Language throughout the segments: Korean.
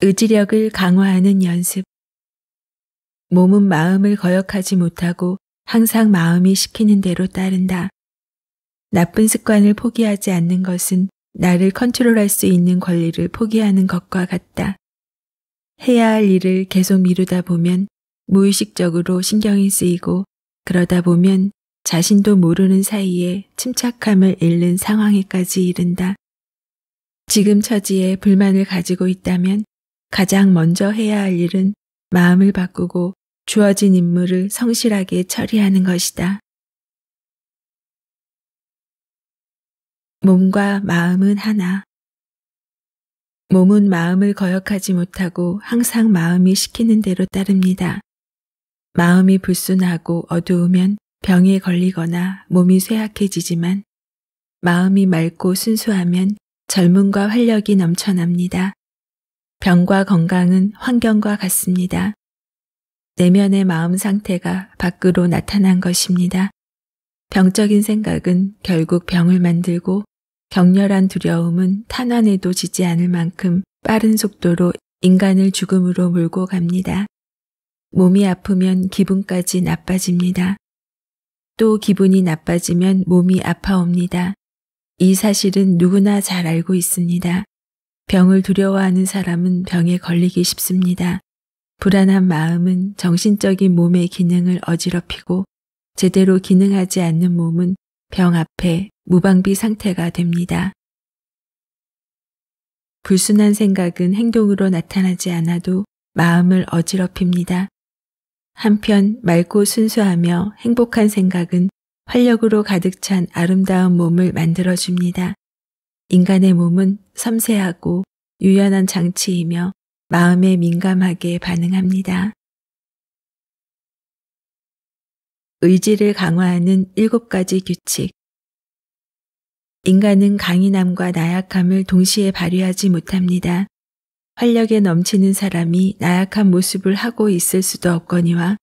의지력을 강화하는 연습. 몸은 마음을 거역하지 못하고 항상 마음이 시키는 대로 따른다. 나쁜 습관을 포기하지 않는 것은 나를 컨트롤할 수 있는 권리를 포기하는 것과 같다. 해야 할 일을 계속 미루다 보면 무의식적으로 신경이 쓰이고 그러다 보면 자신도 모르는 사이에 침착함을 잃는 상황에까지 이른다. 지금 처지에 불만을 가지고 있다면 가장 먼저 해야 할 일은 마음을 바꾸고 주어진 임무를 성실하게 처리하는 것이다. 몸과 마음은 하나. 몸은 마음을 거역하지 못하고 항상 마음이 시키는 대로 따릅니다. 마음이 불순하고 어두우면 병에 걸리거나 몸이 쇠약해지지만 마음이 맑고 순수하면 젊음과 활력이 넘쳐납니다. 병과 건강은 환경과 같습니다. 내면의 마음 상태가 밖으로 나타난 것입니다. 병적인 생각은 결국 병을 만들고 격렬한 두려움은 탄환에도 지지 않을 만큼 빠른 속도로 인간을 죽음으로 몰고 갑니다. 몸이 아프면 기분까지 나빠집니다. 또 기분이 나빠지면 몸이 아파옵니다. 이 사실은 누구나 잘 알고 있습니다. 병을 두려워하는 사람은 병에 걸리기 쉽습니다. 불안한 마음은 정신적인 몸의 기능을 어지럽히고 제대로 기능하지 않는 몸은 병 앞에 무방비 상태가 됩니다. 불순한 생각은 행동으로 나타나지 않아도 마음을 어지럽힙니다. 한편 맑고 순수하며 행복한 생각은 활력으로 가득 찬 아름다운 몸을 만들어줍니다. 인간의 몸은 섬세하고 유연한 장치이며 마음에 민감하게 반응합니다. 의지를 강화하는 7가지 규칙. 인간은 강인함과 나약함을 동시에 발휘하지 못합니다. 활력에 넘치는 사람이 나약한 모습을 하고 있을 수도 없거니와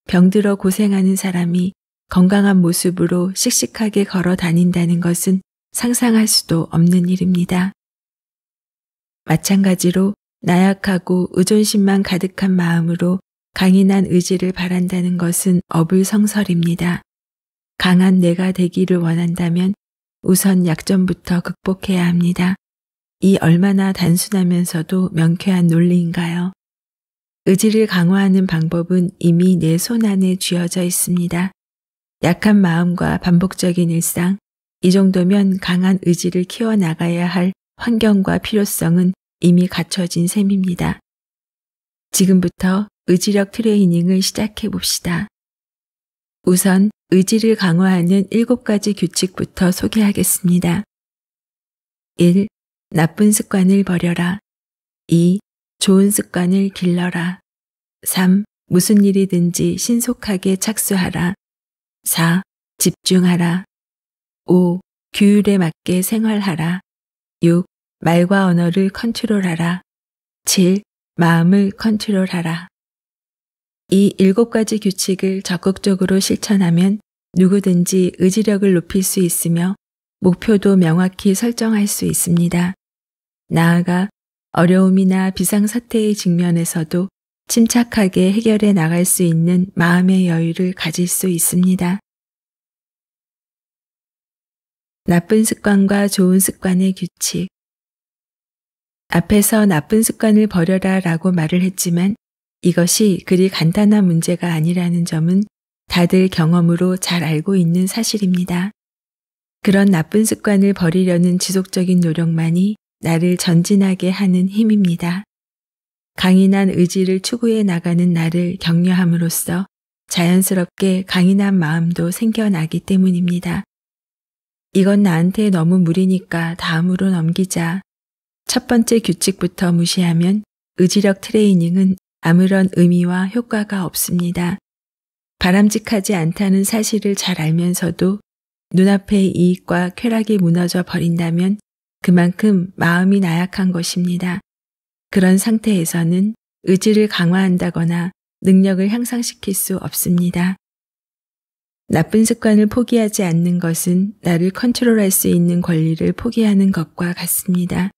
병들어 고생하는 사람이 건강한 모습으로 씩씩하게 걸어 다닌다는 것은 상상할 수도 없는 일입니다. 마찬가지로 나약하고 의존심만 가득한 마음으로 강인한 의지를 바란다는 것은 어불성설입니다. 강한 내가 되기를 원한다면 우선 약점부터 극복해야 합니다. 이 얼마나 단순하면서도 명쾌한 논리인가요? 의지를 강화하는 방법은 이미 내 손안에 쥐어져 있습니다. 약한 마음과 반복적인 일상, 이 정도면 강한 의지를 키워나가야 할 환경과 필요성은 이미 갖춰진 셈입니다. 지금부터 의지력 트레이닝을 시작해 봅시다. 우선 의지를 강화하는 7가지 규칙부터 소개하겠습니다. 1. 나쁜 습관을 버려라. 2. 좋은 습관을 길러라. 3. 무슨 일이든지 신속하게 착수하라. 4. 집중하라. 5. 규율에 맞게 생활하라. 6. 말과 언어를 컨트롤하라. 7. 마음을 컨트롤하라. 이 7가지 규칙을 적극적으로 실천하면 누구든지 의지력을 높일 수 있으며 목표도 명확히 설정할 수 있습니다. 나아가 어려움이나 비상사태의 직면에서도 침착하게 해결해 나갈 수 있는 마음의 여유를 가질 수 있습니다. 나쁜 습관과 좋은 습관의 규칙. 앞에서 나쁜 습관을 버려라 라고 말을 했지만 이것이 그리 간단한 문제가 아니라는 점은 다들 경험으로 잘 알고 있는 사실입니다. 그런 나쁜 습관을 버리려는 지속적인 노력만이 나를 전진하게 하는 힘입니다. 강인한 의지를 추구해 나가는 나를 격려함으로써 자연스럽게 강인한 마음도 생겨나기 때문입니다. 이건 나한테 너무 무리니까 다음으로 넘기자. 첫 번째 규칙부터 무시하면 의지력 트레이닝은 아무런 의미와 효과가 없습니다. 바람직하지 않다는 사실을 잘 알면서도 눈앞의 이익과 쾌락이 무너져 버린다면 그만큼 마음이 나약한 것입니다. 그런 상태에서는 의지를 강화한다거나 능력을 향상시킬 수 없습니다. 나쁜 습관을 포기하지 않는 것은 나를 컨트롤할 수 있는 권리를 포기하는 것과 같습니다.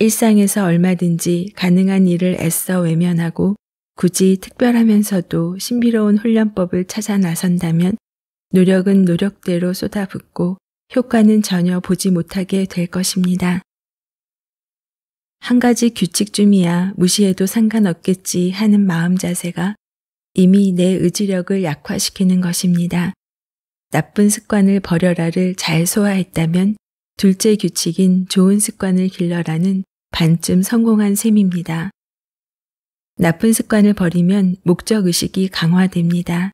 일상에서 얼마든지 가능한 일을 애써 외면하고 굳이 특별하면서도 신비로운 훈련법을 찾아 나선다면 노력은 노력대로 쏟아붓고 효과는 전혀 보지 못하게 될 것입니다. 한 가지 규칙쯤이야 무시해도 상관없겠지 하는 마음 자세가 이미 내 의지력을 약화시키는 것입니다. 나쁜 습관을 버려라를 잘 소화했다면 둘째 규칙인 좋은 습관을 길러라는 반쯤 성공한 셈입니다. 나쁜 습관을 버리면 목적의식이 강화됩니다.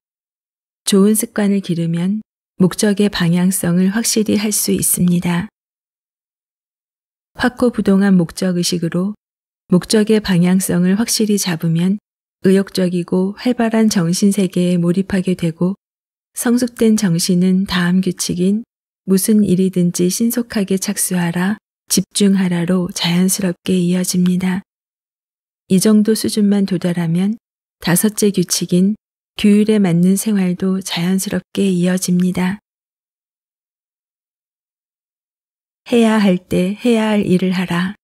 좋은 습관을 기르면 목적의 방향성을 확실히 할 수 있습니다. 확고부동한 목적의식으로 목적의 방향성을 확실히 잡으면 의욕적이고 활발한 정신세계에 몰입하게 되고 성숙된 정신은 다음 규칙인 무슨 일이든지 신속하게 착수하라, 집중하라로 자연스럽게 이어집니다. 이 정도 수준만 도달하면 다섯째 규칙인 규율에 맞는 생활도 자연스럽게 이어집니다. 해야 할 때 해야 할 일을 하라.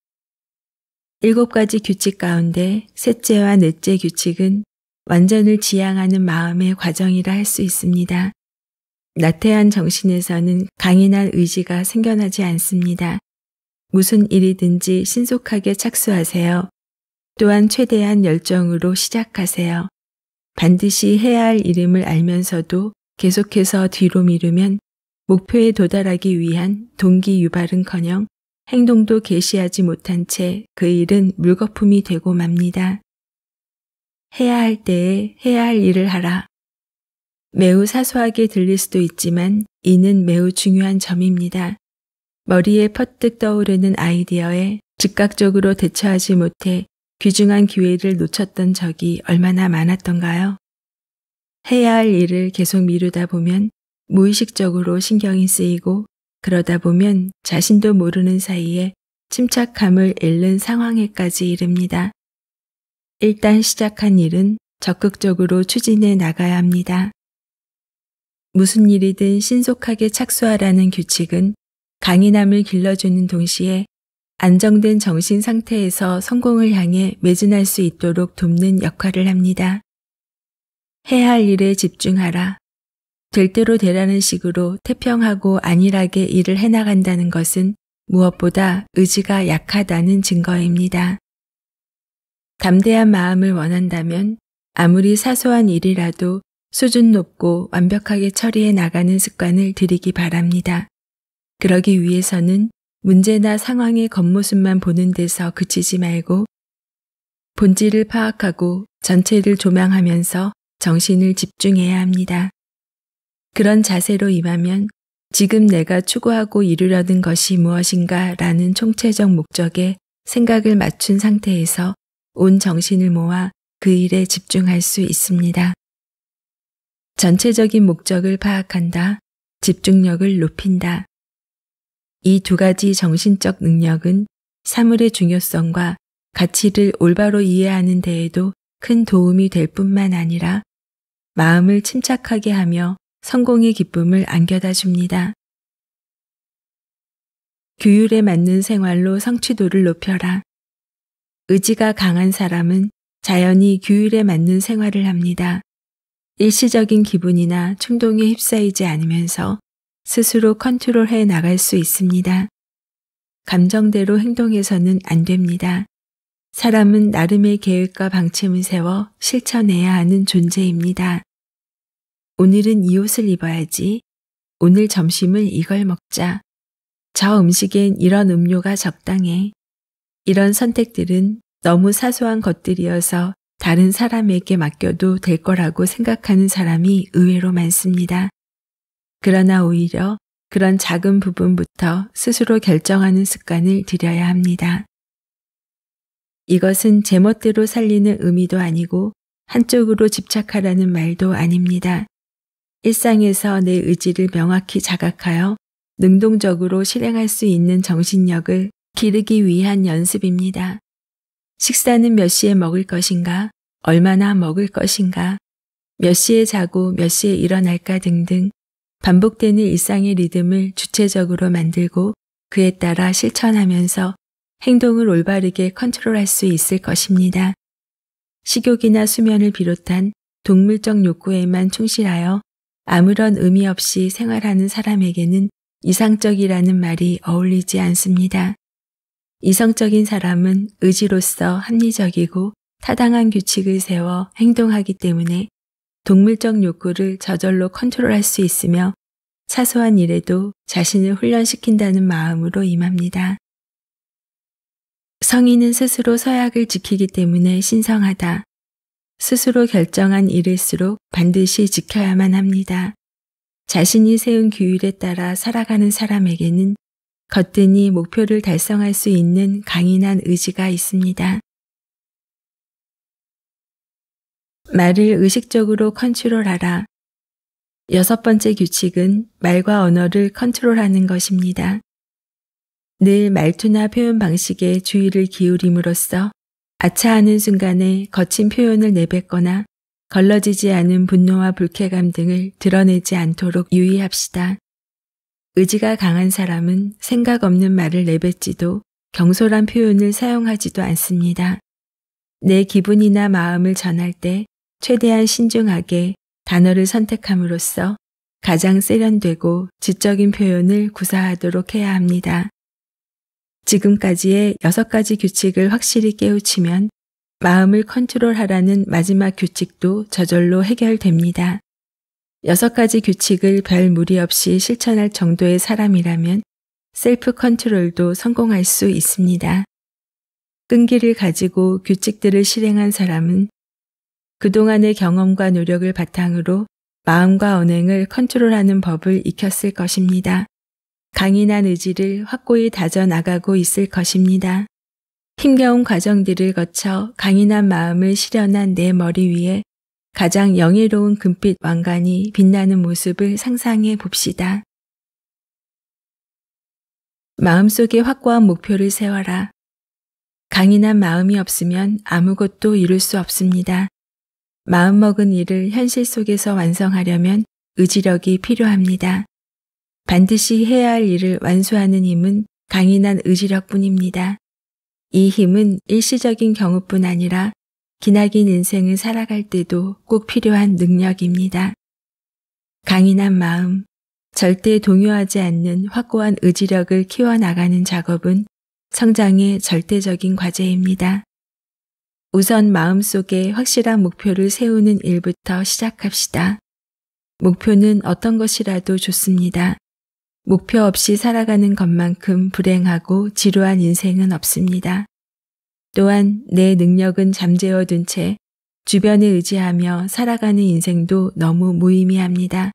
7가지 규칙 가운데 셋째와 넷째 규칙은 완전을 지향하는 마음의 과정이라 할 수 있습니다. 나태한 정신에서는 강인한 의지가 생겨나지 않습니다. 무슨 일이든지 신속하게 착수하세요. 또한 최대한 열정으로 시작하세요. 반드시 해야 할 일임을 알면서도 계속해서 뒤로 미루면 목표에 도달하기 위한 동기 유발은커녕 행동도 개시하지 못한 채 그 일은 물거품이 되고 맙니다. 해야 할 때에 해야 할 일을 하라. 매우 사소하게 들릴 수도 있지만 이는 매우 중요한 점입니다. 머리에 퍼뜩 떠오르는 아이디어에 즉각적으로 대처하지 못해 귀중한 기회를 놓쳤던 적이 얼마나 많았던가요? 해야 할 일을 계속 미루다 보면 무의식적으로 신경이 쓰이고 그러다 보면 자신도 모르는 사이에 침착함을 잃는 상황에까지 이릅니다. 일단 시작한 일은 적극적으로 추진해 나가야 합니다. 무슨 일이든 신속하게 착수하라는 규칙은 강인함을 길러주는 동시에 안정된 정신 상태에서 성공을 향해 매진할 수 있도록 돕는 역할을 합니다. 해야 할 일에 집중하라. 될 대로 되라는 식으로 태평하고 안일하게 일을 해나간다는 것은 무엇보다 의지가 약하다는 증거입니다. 담대한 마음을 원한다면 아무리 사소한 일이라도 수준 높고 완벽하게 처리해 나가는 습관을 들이기 바랍니다. 그러기 위해서는 문제나 상황의 겉모습만 보는 데서 그치지 말고 본질을 파악하고 전체를 조망하면서 정신을 집중해야 합니다. 그런 자세로 임하면 지금 내가 추구하고 이루려는 것이 무엇인가 라는 총체적 목적에 생각을 맞춘 상태에서 온 정신을 모아 그 일에 집중할 수 있습니다. 전체적인 목적을 파악한다, 집중력을 높인다. 이 두 가지 정신적 능력은 사물의 중요성과 가치를 올바로 이해하는 데에도 큰 도움이 될 뿐만 아니라 마음을 침착하게 하며 성공의 기쁨을 안겨다 줍니다. 규율에 맞는 생활로 성취도를 높여라. 의지가 강한 사람은 자연히 규율에 맞는 생활을 합니다. 일시적인 기분이나 충동에 휩싸이지 않으면서 스스로 컨트롤해 나갈 수 있습니다. 감정대로 행동해서는 안 됩니다. 사람은 나름의 계획과 방침을 세워 실천해야 하는 존재입니다. 오늘은 이 옷을 입어야지. 오늘 점심을 이걸 먹자. 저 음식엔 이런 음료가 적당해. 이런 선택들은 너무 사소한 것들이어서 다른 사람에게 맡겨도 될 거라고 생각하는 사람이 의외로 많습니다. 그러나 오히려 그런 작은 부분부터 스스로 결정하는 습관을 들여야 합니다. 이것은 제멋대로 살리는 의미도 아니고 한쪽으로 집착하라는 말도 아닙니다. 일상에서 내 의지를 명확히 자각하여 능동적으로 실행할 수 있는 정신력을 기르기 위한 연습입니다. 식사는 몇 시에 먹을 것인가, 얼마나 먹을 것인가, 몇 시에 자고 몇 시에 일어날까 등등 반복되는 일상의 리듬을 주체적으로 만들고 그에 따라 실천하면서 행동을 올바르게 컨트롤할 수 있을 것입니다. 식욕이나 수면을 비롯한 동물적 욕구에만 충실하여 아무런 의미 없이 생활하는 사람에게는 이상적이라는 말이 어울리지 않습니다. 이성적인 사람은 의지로서 합리적이고 타당한 규칙을 세워 행동하기 때문에 동물적 욕구를 저절로 컨트롤할 수 있으며 사소한 일에도 자신을 훈련시킨다는 마음으로 임합니다. 성인은 스스로 서약을 지키기 때문에 신성하다. 스스로 결정한 일일수록 반드시 지켜야만 합니다. 자신이 세운 규율에 따라 살아가는 사람에게는 거뜬히 목표를 달성할 수 있는 강인한 의지가 있습니다. 말을 의식적으로 컨트롤하라. 6번째 규칙은 말과 언어를 컨트롤하는 것입니다. 늘 말투나 표현 방식에 주의를 기울임으로써 아차하는 순간에 거친 표현을 내뱉거나 걸러지지 않은 분노와 불쾌감 등을 드러내지 않도록 유의합시다. 의지가 강한 사람은 생각 없는 말을 내뱉지도 경솔한 표현을 사용하지도 않습니다. 내 기분이나 마음을 전할 때 최대한 신중하게 단어를 선택함으로써 가장 세련되고 지적인 표현을 구사하도록 해야 합니다. 지금까지의 6가지 규칙을 확실히 깨우치면 마음을 컨트롤하라는 마지막 규칙도 저절로 해결됩니다. 6가지 규칙을 별 무리 없이 실천할 정도의 사람이라면 셀프 컨트롤도 성공할 수 있습니다. 끈기를 가지고 규칙들을 실행한 사람은 그동안의 경험과 노력을 바탕으로 마음과 언행을 컨트롤하는 법을 익혔을 것입니다. 강인한 의지를 확고히 다져나가고 있을 것입니다. 힘겨운 과정들을 거쳐 강인한 마음을 실현한 내 머리 위에 가장 영예로운 금빛 왕관이 빛나는 모습을 상상해 봅시다. 마음속에 확고한 목표를 세워라. 강인한 마음이 없으면 아무것도 이룰 수 없습니다. 마음먹은 일을 현실 속에서 완성하려면 의지력이 필요합니다. 반드시 해야 할 일을 완수하는 힘은 강인한 의지력뿐입니다. 이 힘은 일시적인 경우뿐 아니라 기나긴 인생을 살아갈 때도 꼭 필요한 능력입니다. 강인한 마음, 절대 동요하지 않는 확고한 의지력을 키워나가는 작업은 성장의 절대적인 과제입니다. 우선 마음속에 확실한 목표를 세우는 일부터 시작합시다. 목표는 어떤 것이라도 좋습니다. 목표 없이 살아가는 것만큼 불행하고 지루한 인생은 없습니다. 또한 내 능력은 잠재워둔 채 주변에 의지하며 살아가는 인생도 너무 무의미합니다.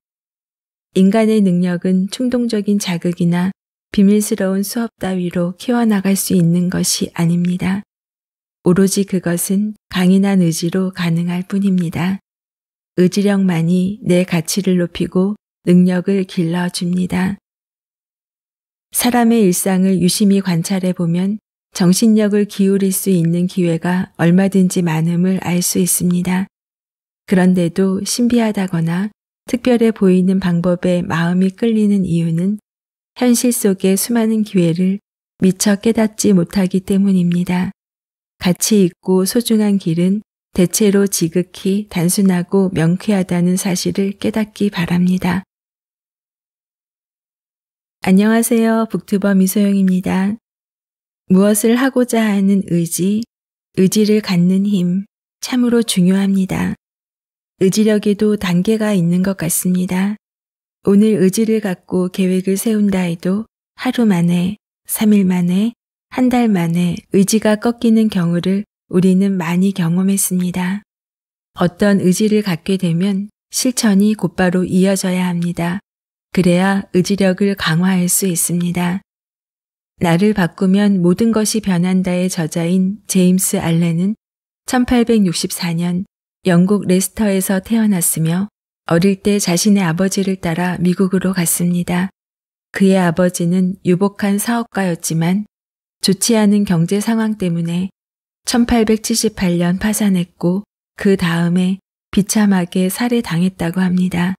인간의 능력은 충동적인 자극이나 비밀스러운 수업 따위로 키워나갈 수 있는 것이 아닙니다. 오로지 그것은 강인한 의지로 가능할 뿐입니다. 의지력만이 내 가치를 높이고 능력을 길러줍니다. 사람의 일상을 유심히 관찰해 보면 정신력을 기울일 수 있는 기회가 얼마든지 많음을 알 수 있습니다. 그런데도 신비하다거나 특별해 보이는 방법에 마음이 끌리는 이유는 현실 속의 수많은 기회를 미처 깨닫지 못하기 때문입니다. 가치 있고 소중한 길은 대체로 지극히 단순하고 명쾌하다는 사실을 깨닫기 바랍니다. 안녕하세요. 북튜버 미소영입니다. 무엇을 하고자 하는 의지, 의지를 갖는 힘, 참으로 중요합니다. 의지력에도 단계가 있는 것 같습니다. 오늘 의지를 갖고 계획을 세운다 해도 하루 만에, 3일 만에, 한 달 만에 의지가 꺾이는 경우를 우리는 많이 경험했습니다. 어떤 의지를 갖게 되면 실천이 곧바로 이어져야 합니다. 그래야 의지력을 강화할 수 있습니다. 나를 바꾸면 모든 것이 변한다의 저자인 제임스 알렌은 1864년 영국 레스터에서 태어났으며 어릴 때 자신의 아버지를 따라 미국으로 갔습니다. 그의 아버지는 유복한 사업가였지만 좋지 않은 경제 상황 때문에 1878년 파산했고 그 다음에 비참하게 살해당했다고 합니다.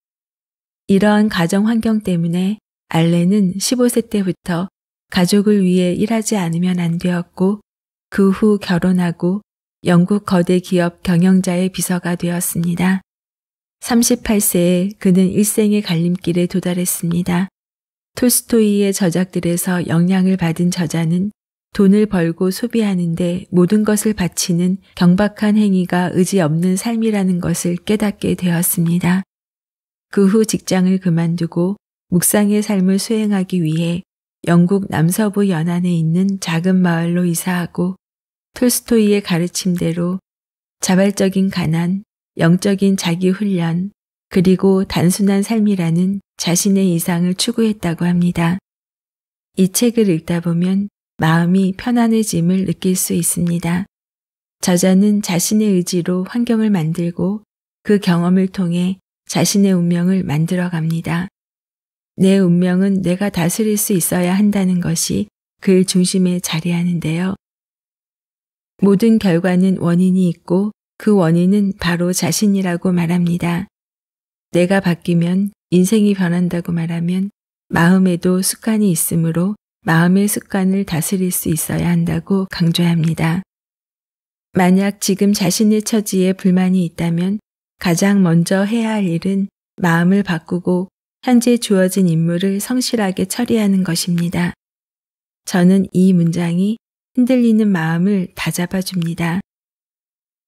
이러한 가정 환경 때문에 알렌은 15세 때부터 가족을 위해 일하지 않으면 안 되었고 그 후 결혼하고 영국 거대 기업 경영자의 비서가 되었습니다. 38세에 그는 일생의 갈림길에 도달했습니다. 톨스토이의 저작들에서 영향을 받은 저자는 돈을 벌고 소비하는데 모든 것을 바치는 경박한 행위가 의지 없는 삶이라는 것을 깨닫게 되었습니다. 그 후 직장을 그만두고 묵상의 삶을 수행하기 위해 영국 남서부 연안에 있는 작은 마을로 이사하고 톨스토이의 가르침대로 자발적인 가난, 영적인 자기 훈련, 그리고 단순한 삶이라는 자신의 이상을 추구했다고 합니다. 이 책을 읽다 보면 마음이 편안해짐을 느낄 수 있습니다. 저자는 자신의 의지로 환경을 만들고 그 경험을 통해 자신의 운명을 만들어 갑니다. 내 운명은 내가 다스릴 수 있어야 한다는 것이 글 중심에 자리하는데요. 모든 결과는 원인이 있고 그 원인은 바로 자신이라고 말합니다. 내가 바뀌면 인생이 변한다고 말하면 마음에도 습관이 있으므로 마음의 습관을 다스릴 수 있어야 한다고 강조합니다. 만약 지금 자신의 처지에 불만이 있다면 가장 먼저 해야 할 일은 마음을 바꾸고 현재 주어진 임무를 성실하게 처리하는 것입니다. 저는 이 문장이 흔들리는 마음을 다잡아줍니다.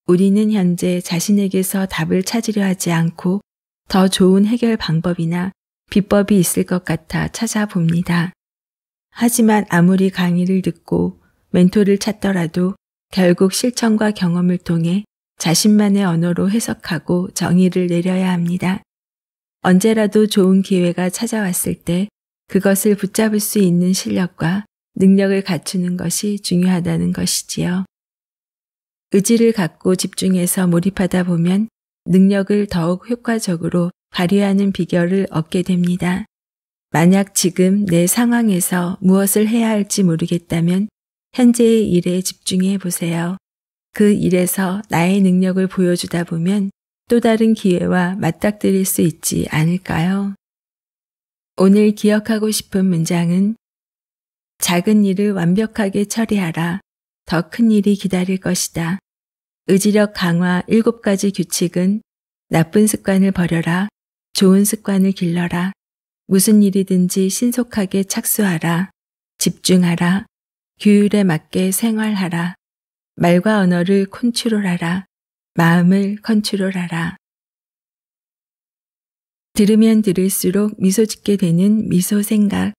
우리는 현재 자신에게서 답을 찾으려 하지 않고 더 좋은 해결 방법이나 비법이 있을 것 같아 찾아봅니다. 하지만 아무리 강의를 듣고 멘토를 찾더라도 결국 실천과 경험을 통해 자신만의 언어로 해석하고 정의를 내려야 합니다. 언제라도 좋은 기회가 찾아왔을 때 그것을 붙잡을 수 있는 실력과 능력을 갖추는 것이 중요하다는 것이지요. 의지를 갖고 집중해서 몰입하다 보면 능력을 더욱 효과적으로 발휘하는 비결을 얻게 됩니다. 만약 지금 내 상황에서 무엇을 해야 할지 모르겠다면 현재의 일에 집중해 보세요. 그 일에서 나의 능력을 보여주다 보면 또 다른 기회와 맞닥뜨릴 수 있지 않을까요? 오늘 기억하고 싶은 문장은 작은 일을 완벽하게 처리하라. 더 큰 일이 기다릴 것이다. 의지력 강화 7가지 규칙은 나쁜 습관을 버려라. 좋은 습관을 길러라. 무슨 일이든지 신속하게 착수하라. 집중하라. 규율에 맞게 생활하라. 말과 언어를 컨트롤하라. 마음을 컨트롤하라. 들으면 들을수록 미소 짓게 되는 미소 생각.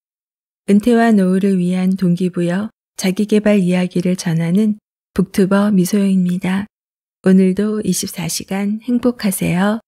은퇴와 노후를 위한 동기부여 자기계발 이야기를 전하는 북튜버 미소영입니다. 오늘도 24시간 행복하세요.